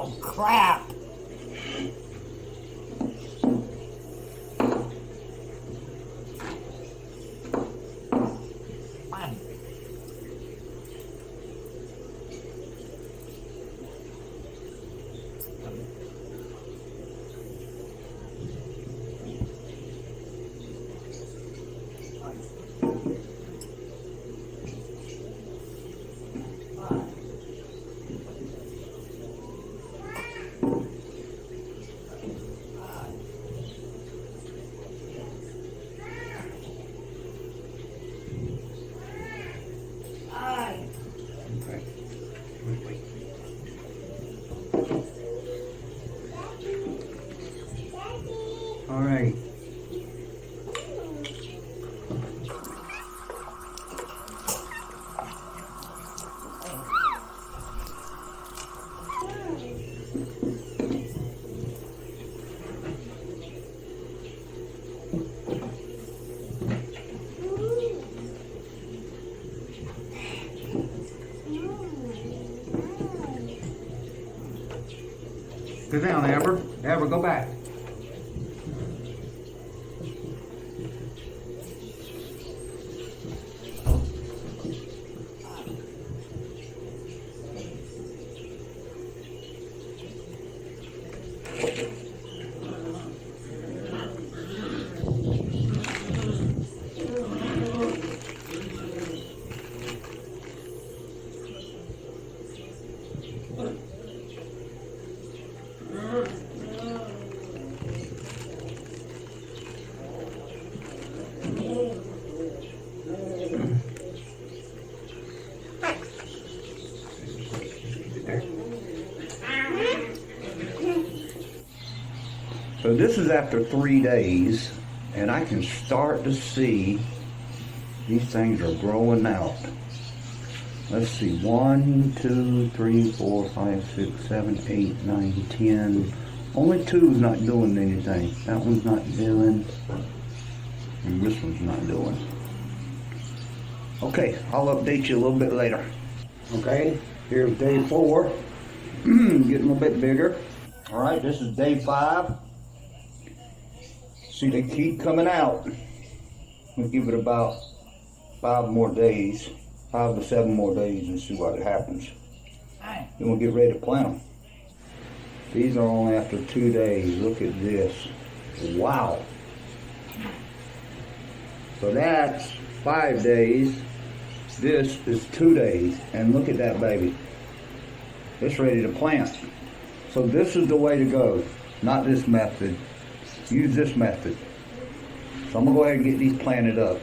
Oh, crap. Man. All right. Sit down, Amber. Amber, go back. So this is after 3 days, and I can start to see these things are growing out. Let's see, 1, 2, 3, 4, 5, 6, 7, 8, 9, 10. Only 2 is not doing anything. That one's not doing, and this one's not doing. Okay, I'll update you a little bit later. Okay, here's day 4. Getting a bit bigger. All right, this is day 5. See, they keep coming out. We'll give it about 5 more days, 5 to 7 more days, and see what happens. Then we'll get ready to plant them. These are only after 2 days. Look at this. Wow. So that's 5 days. This is 2 days. And look at that baby. It's ready to plant. So this is the way to go. Not this method. Use this method. So I'm going to go ahead and get these planted up.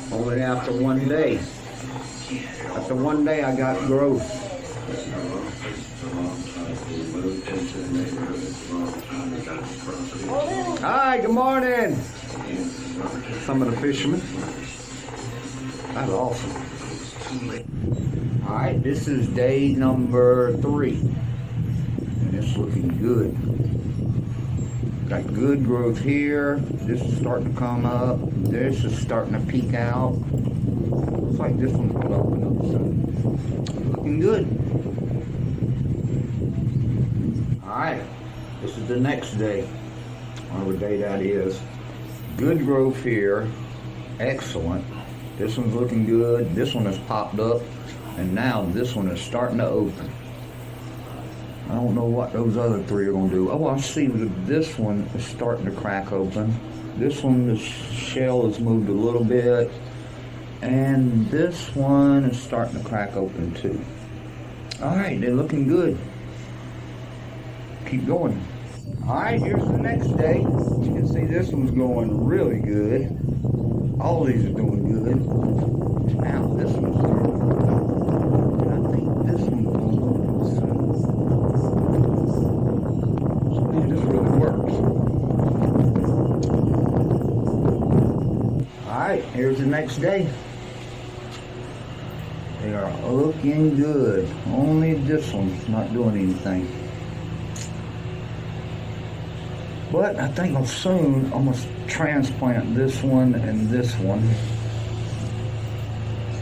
Only after 1 day. After 1 day I got growth. Hi, good morning. Some of the fishermen. That's awesome. Alright, this is day number 3. And it's looking good. Got good growth here. This is starting to come up. This is starting to peek out. Looks like this one's gonna open up soon. Looking good. Alright, this is the next day. Whatever day that is. Good growth here. Excellent. This one's looking good. This one has popped up. And now this one is starting to open. I don't know what those other three are going to do. Oh, I see that this one is starting to crack open. This one, the shell has moved a little bit. And this one is starting to crack open too. Alright, they're looking good. Keep going. Alright, here's the next day. You can see this one's going really good. All these are doing good. Now this one's starting to grow. And I think this one's going to open soon. So man, this really works. Alright, here's the next day. They are looking good. Only this one's not doing anything. But I think soon I'm going to transplant this one and this one.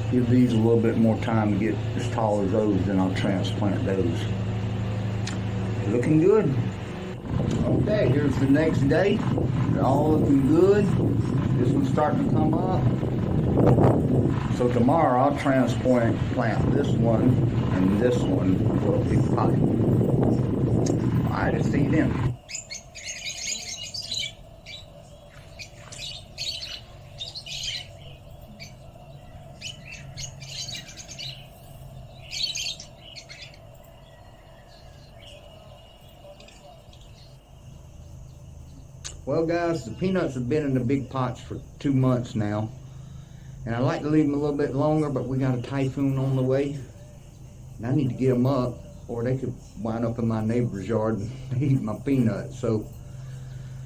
Give these a little bit more time to get as tall as those, then I'll transplant those. They're looking good. Okay, here's the next day. They're all looking good. This one's starting to come up. So tomorrow I'll transplant this one and this one for a big pot. Alright, let's see you then. Well guys, the peanuts have been in the big pots for 2 months now. And I like to leave them a little bit longer, but we got a typhoon on the way. And I need to get them up, or they could wind up in my neighbor's yard and eat my peanuts. So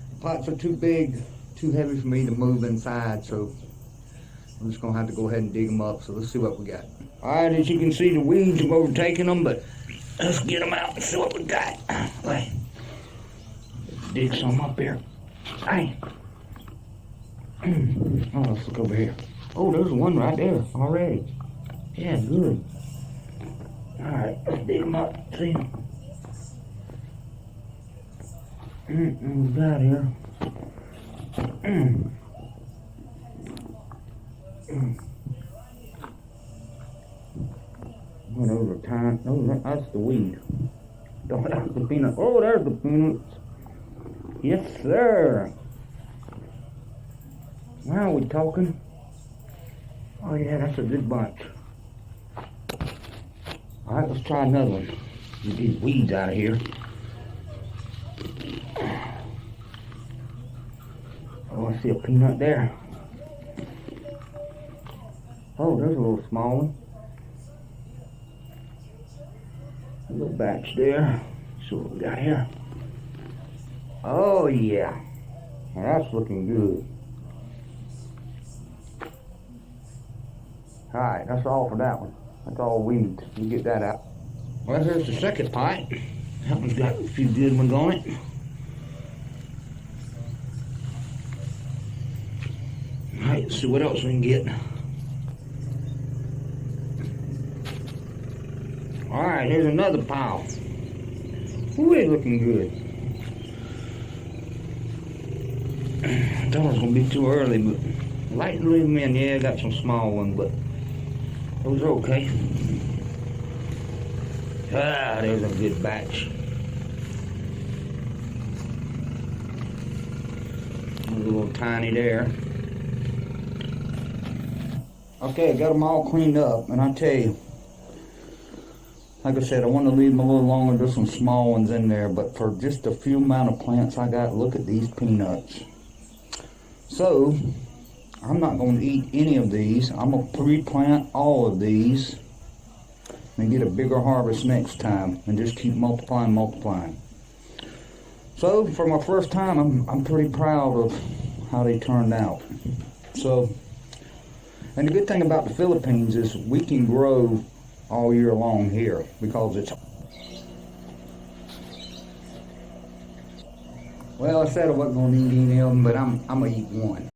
the pots are too big, too heavy for me to move inside. So I'm just gonna have to go ahead and dig them up. So let's see what we got. All right, as you can see, the weeds have overtaken them, but let's get them out and see what we got. Let's dig some up here. Hey. Oh, let's look over here. Oh, there's one right there already. Yeah, good. Alright, let's dig them up. See them. What we got here? Oh, those are tiny. Oh, that's the weed. Oh, that's the peanut. Oh, there's the peanuts. Yes, sir. Now we talking. Oh yeah, that's a good bunch. Alright, let's try another one. Get these weeds out of here. Oh, I see a peanut there. Oh, there's a little small one. A little batch there. See what we got here. Oh yeah, now that's looking good. Alright, that's all for that one. That's all weeds. You get that out. Well, here's the second pot. That one's got a few good ones on it. Alright, let's see what else we can get. Alright, here's another pile. Ooh, they're looking good. I thought it was going to be too early, but I like to leave them in. Yeah, I got some small ones, but those are okay. Ah, there's a good batch. A little tiny there. Okay, got them all cleaned up, and I tell you, like I said, I want to leave them a little longer. There's some small ones in there, but for just a few amount of plants I got, look at these peanuts. So, I'm not going to eat any of these. I'm going to pre-plant all of these and get a bigger harvest next time and just keep multiplying. So, for my first time, I'm pretty proud of how they turned out. So, and the good thing about the Philippines is we can grow all year long here because it's... Well, I said I wasn't going to eat any of them, but I'm going to eat one.